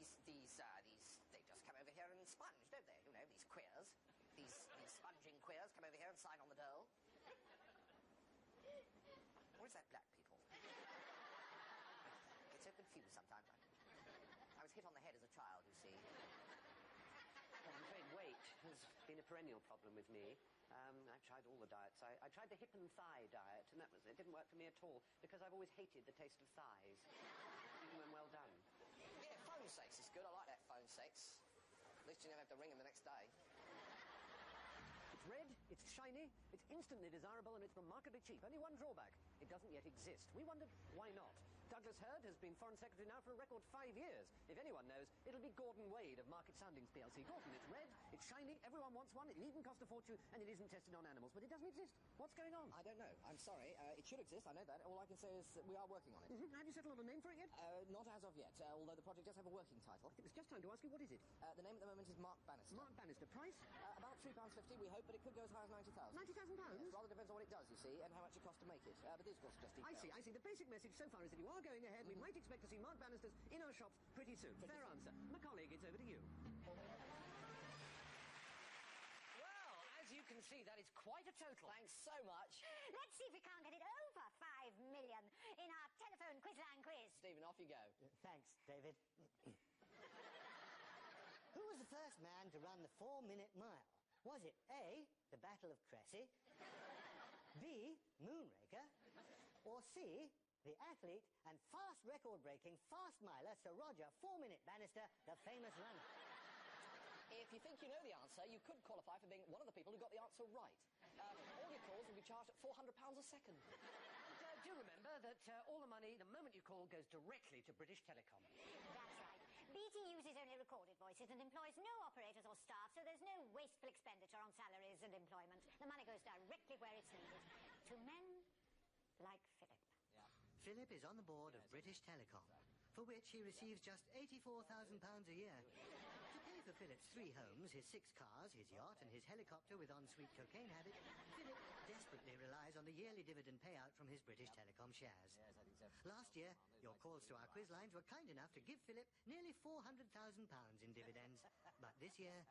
they just come over here and sponge, don't they? You know, these queers. These sponging queers come over here and sign on the dole. Or is that black people? I get so confused sometimes. I was hit on the head as a child, you see. Well, I'm afraid weight has been a perennial problem with me. I've tried all the diets. I tried the hip and thigh diet, and it didn't work for me at all, because I've always hated the taste of thighs, even when well done. Yeah, phone sex is good. I like that phone sex. At least you never have to ring them the next day. It's red, it's shiny, it's instantly desirable, and it's remarkably cheap. Only one drawback: it doesn't yet exist. We wondered, why not? Douglas Hurd has been Foreign Secretary now for a record 5 years. If anyone knows, it'll be Gordon Wade of Market Soundings PLC. Gordon, it's red, it's shiny, everyone wants one, it needn't cost a fortune, and it isn't tested on animals, but it doesn't exist. What's going on? I don't know. I'm sorry. It should exist, I know that. All I can say is that we are working on it. Mm-hmm. Have you settled on a name for it yet? Not as of yet, although the project does have a working title. I think it's just time to ask you, what is it? The name at the moment is Mark Bannister. Mark Bannister. Price? About £3.50, we hope, but it could go as high as £90,000. £90,000? Yes, rather depends on what it does, you see, and how much it costs to make it. But these costs just details. I see. The basic message so far is that you are going ahead. We might expect to see Mark Bannisters in our shops pretty soon. Fair answer. My colleague, it's over to you. Well, as you can see, that is quite a total. Thanks so much. Let's see if we can't get it over 5 million in our telephone quizline quiz. Stephen, off you go. Thanks, David. Who was the first man to run the 4-minute mile? Was it A, the Battle of Cressy, B, Moonraker, or C, the athlete and fast record-breaking fast miler Sir Roger 4-minute Bannister, the famous runner? If you think you know the answer, you could qualify for being one of the people who got the answer right. All your calls will be charged at £400 a second. Do remember that all the money, the moment you call, goes directly to British Telecom. That's right. BT uses only recorded voices and employs no operators or staff, so there's no wasteful expenditure on salaries and employment. The money goes directly where it's needed. To men like Philip. Yeah. Philip is on the board of British Telecom, for which he receives just £84,000 a year. To pay for Philip's 3 homes, his 6 cars, his yacht and his helicopter with en-suite cocaine habit, Philip desperately relies on the yearly dividend payout from his British Telecom shares. Yes, I think so. Last year, your calls to our quiz lines were kind enough to give Philip nearly £400,000 in dividends. But this year,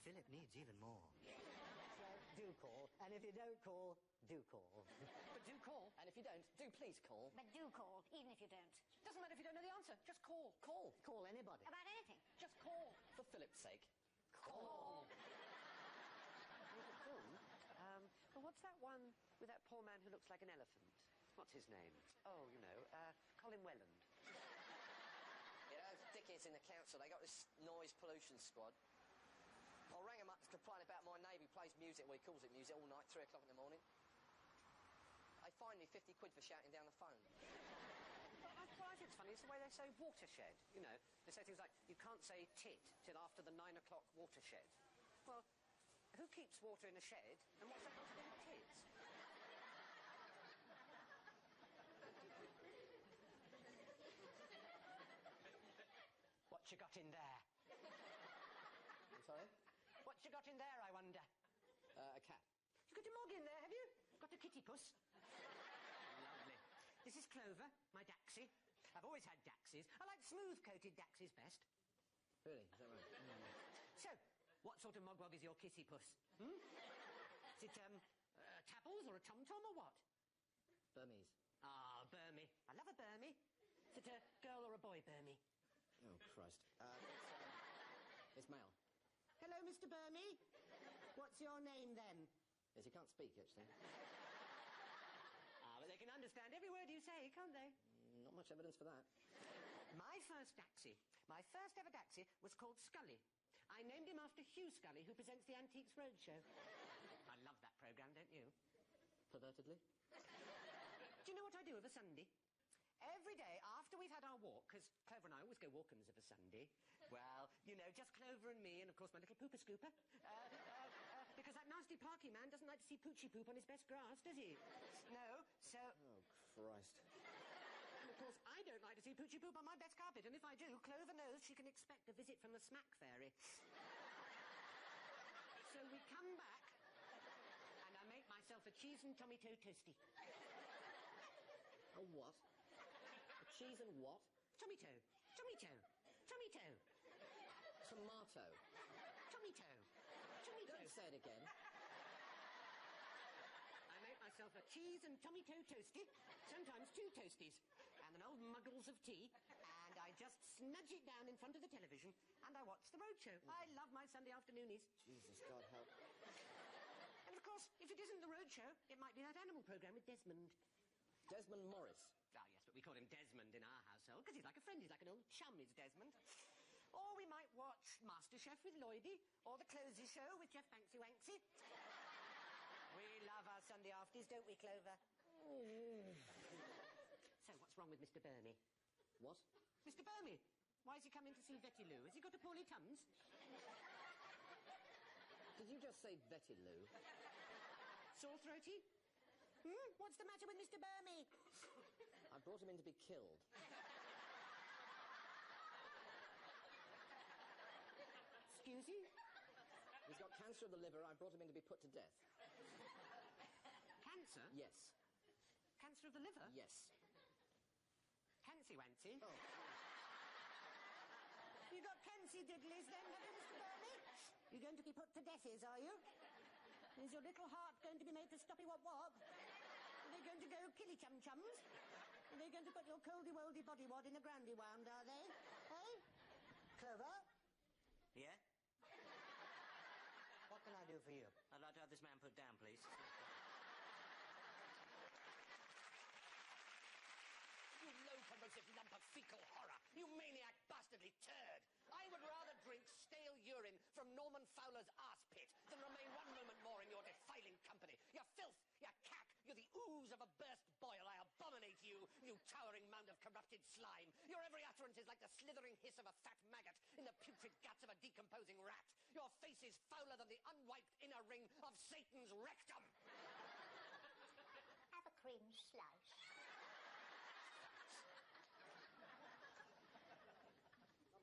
Philip needs even more. So do call, and if you don't call, do call. But do call. And if you don't, do please call. But do call, even if you don't. Doesn't matter if you don't know the answer. Just call. Call. Call anybody. About anything. Just call. For Philip's sake. Call. Well, what's that one with that poor man who looks like an elephant? What's his name? Oh, you know, Colin Welland. You know, dickheads in the council, they got this noise pollution squad. I rang him up to complain about my neighbour who plays music, well, he calls it music, all night, 3 o'clock in the morning. They fined me 50 quid for shouting down the phone. Well, I think it's funny. It's the way they say watershed, you know. They say things like, you can't say tit till after the 9 o'clock watershed. Well, who keeps water in a shed, and what's that got to do with tits? What you got in there? I'm sorry? What you got in there, I wonder? A cat. You got your mog in there, have you? Got a kitty puss? Lovely. This is Clover, my Daxie. I've always had Daxies. I like smooth-coated Daxies best. Really? Is that right? So, what sort of mogwog is your kitty puss? Hmm? Is it, Tabbles or a tom-tom or what? Burmese. Ah, Burmy. I love a Burmy. Is it a girl or a boy Burmy? Oh, Christ. It's male. Hello, Mr. Burmy. What's your name, then? Yes, he can't speak, actually. Ah, but they can understand every word you say, can't they? Not much evidence for that. My first Daxie, my first ever Daxie, was called Scully. I named him after Hugh Scully, who presents the Antiques Roadshow. I love that programme, don't you? Pervertedly? Do you know what I do of a Sunday? Every day after we've had our walk, because Clover and I always go walkings of a Sunday. Well, you know, just Clover and me, and of course my little pooper scooper. Because that nasty Parky man doesn't like to see Poochie poop on his best grass, does he? No, so... Oh, Christ. And of course I don't like to see Poochie poop on my best carpet, and if I do, Clover knows she can expect a visit from the smack fairy. So we come back, and I make myself a cheese and tomato toasty. A what? A cheese and what? Tomato. Tomato. Tomato. Tomato. Tomato. Don't say it again. I make myself a cheese and tomato toasty, sometimes 2 toasties, and an old muggles of tea, and I just snudge it down in front of the television, and I watch the roadshow. I love my Sunday afternoonies. Jesus, God help. And of course, if it isn't the roadshow, it might be that animal programme with Desmond. Desmond Morris. Ah, yes, but we call him Desmond in our household, because he's like a friend, he's like an old chum, is Desmond. Or we might watch MasterChef with Lloydie, or The Closey Show with Jeff Banksy Wanksy. We love our Sunday afters, don't we, Clover? So, what's wrong with Mr. Burney? What? Mr. Burney, why has he come in to see Betty Lou? Has he got a poorly tums? Did you just say Betty Lou? Sore throaty? What's the matter with Mr. Burney? I brought him in to be killed. Excuse you? He's got cancer of the liver. I brought him in to be put to death. Cancer? Yes. Cancer of the liver? Yes. Cancy Wancy? Oh. You got cancy diddlies then, have you, Mr. Burney? You're going to be put to deathies, are you? Is your little heart going to be made to stoppy wop wop? Are they going to go killy chum chums? Are they going to put your coldy woldy body wad in a grandy wound, are they? Eh? Clover? Yeah? What can I do for you? I'd like to have this man put down, please. You locomotive lump of fecal horror! You maniac bastardly turd! I would rather drink stale urine from Norman Fowler's arse pit than remain one moment more in your defiling company. You're filth, you're cack, you're the ooze of a burst boil. I abominate you, you towering mound of corrupted slime. Your every utterance is like the slithering hiss of a fat maggot in the putrid guts of a decomposing rat. Your face is fouler than the unwiped inner ring of Satan's rectum. Have a cream slice.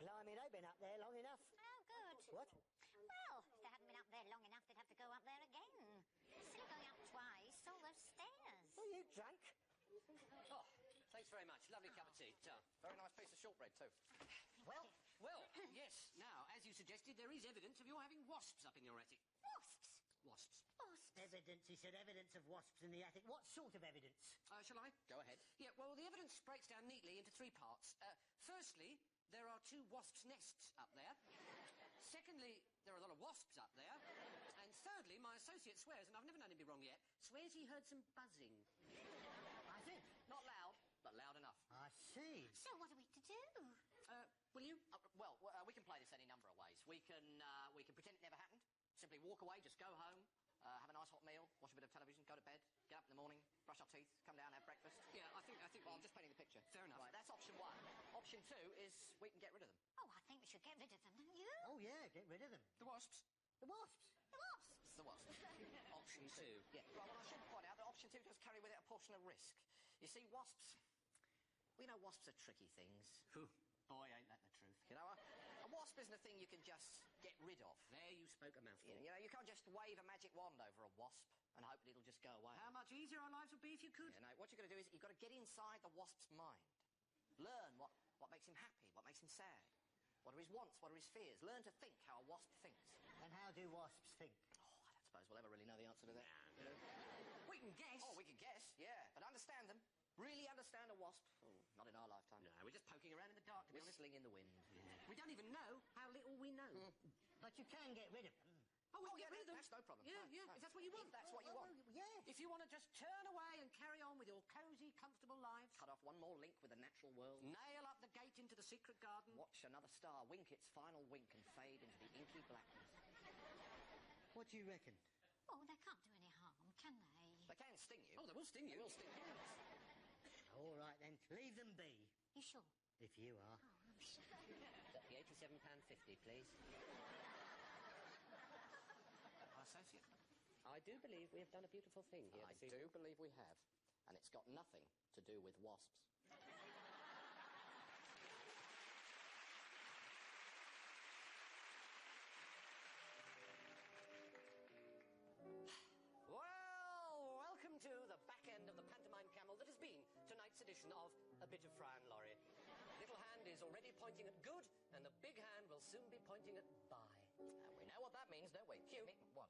Blimey, they've been up there long enough. Oh, good. What? Well, if they hadn't been up there long enough, they'd have to go up there again. Silly going up twice, all those stairs. Are you drunk? Oh, thanks very much. Lovely cup of tea. Very nice piece of shortbread, too. Well, yes. Now, as you suggested, there is evidence of your having wasps up in your attic. Wasps? Wasps. Wasps? Evidence, he said, evidence of wasps in the attic. What sort of evidence? Shall I? Go ahead. Yeah, well, the evidence breaks down neatly into 3 parts. Firstly, there are 2 wasps' nests up there. Secondly, there are a lot of wasps up there. And thirdly, my associate swears, and I've never known him be wrong yet, swears he heard some buzzing. I think. Not loud, but loud enough. I see. So what are we to do? Will you? Well, we can play this any number of ways. We can pretend it never happened. Simply walk away, just go home, have a nice hot meal, watch a bit of television, go to bed, get up in the morning, brush our teeth, come down, have breakfast. Yeah, I think. Well, I'm just painting the picture. Fair enough. Right, that's option 1. Option 2 is we can get rid of them. Oh, I think we should get rid of them, don't you? Oh, yeah, get rid of them. The wasps. The wasps. The wasps. It's the wasps. Option 2. Yeah. Right, well, I should point out that option 2 does carry with it a portion of risk. You see, wasps, we know wasps are tricky things. Whew. Boy, ain't that the truth. You know, a wasp isn't a thing you can just get rid of. There you spoke a mouthful. You know, you can't just wave a magic wand over a wasp and hope that it'll just go away. How much easier our lives would be if you could. You know, what you've got to do is you've got to get inside the wasp's mind. Learn what makes him happy, what makes him sad. What are his wants, what are his fears. Learn to think how a wasp thinks. And how do wasps think? Oh, I don't suppose we'll ever really know the answer to that. No. We can guess. Oh, we can guess, yeah. But understand them. Really understand a wasp? Oh, not in our lifetime. No, we're just poking around in the dark, to be honest. Whistling in the wind. Yeah. We don't even know how little we know. But you can get rid of them. Oh, we can yeah, get rid of them. that's no problem. Yeah, No, yeah. no. If that's what you want. If that's what you want. Yeah. If you want to just turn away and carry on with your cosy, comfortable lives. Cut off one more link with the natural world. Nail up the gate into the secret garden. Watch another star wink its final wink and fade into the inky blackness. What do you reckon? Oh, they can't do any harm, can they? They can sting you. Oh, they will sting you. They will sting you. All right, then. Leave them be. You sure? If you are. Oh, I'm sure. The £87.50, please. Our associate. I do believe we have done a beautiful thing here. I do believe we have. And it's got nothing to do with wasps. Well, welcome to the back end of the pantomime camel that has been tonight's edition of A Bit of Fry and Laurie. Little hand is already pointing at good, and the big hand will soon be pointing at buy. And we know what that means, don't we? Hugh. What?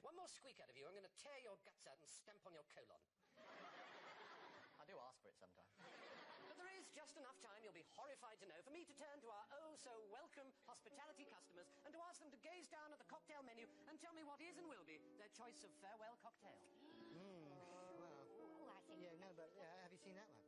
One more squeak out of you, I'm going to tear your guts out and stamp on your colon. I do ask for it sometimes. But there is just enough time, you'll be horrified to know, for me to turn to our oh-so-welcome hospitality customers and to ask them to gaze down at the cocktail menu and tell me what is and will be their choice of farewell cocktail. Well, Oh, I think... yeah, no, but have you seen that one?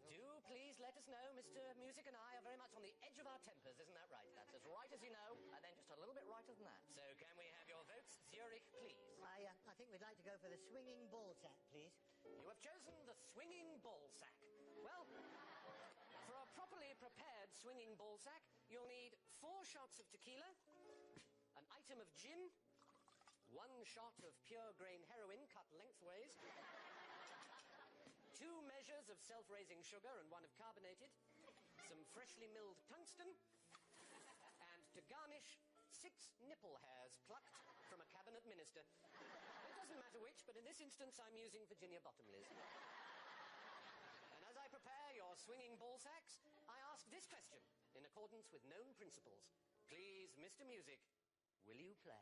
Do please let us know, Mr. Music and I are very much on the edge of our tempers, isn't that right? That's as right as you know, and then just a little bit righter than that. So can we have your votes, Zurich, please? I think we'd like to go for the swinging ball sack, please. You have chosen the swinging ball sack. Well, for a properly prepared swinging ball sack, you'll need 4 shots of tequila, an item of gin, 1 shot of pure grain heroin cut lengthways, 2 measures of self-raising sugar and 1 of carbonated, some freshly milled tungsten, and to garnish, 6 nipple hairs plucked from a cabinet minister. It doesn't matter which, but in this instance I'm using Virginia Bottomleys. And as I prepare your swinging ball sacks, I ask this question, in accordance with known principles. Please, Mr. Music, will you play?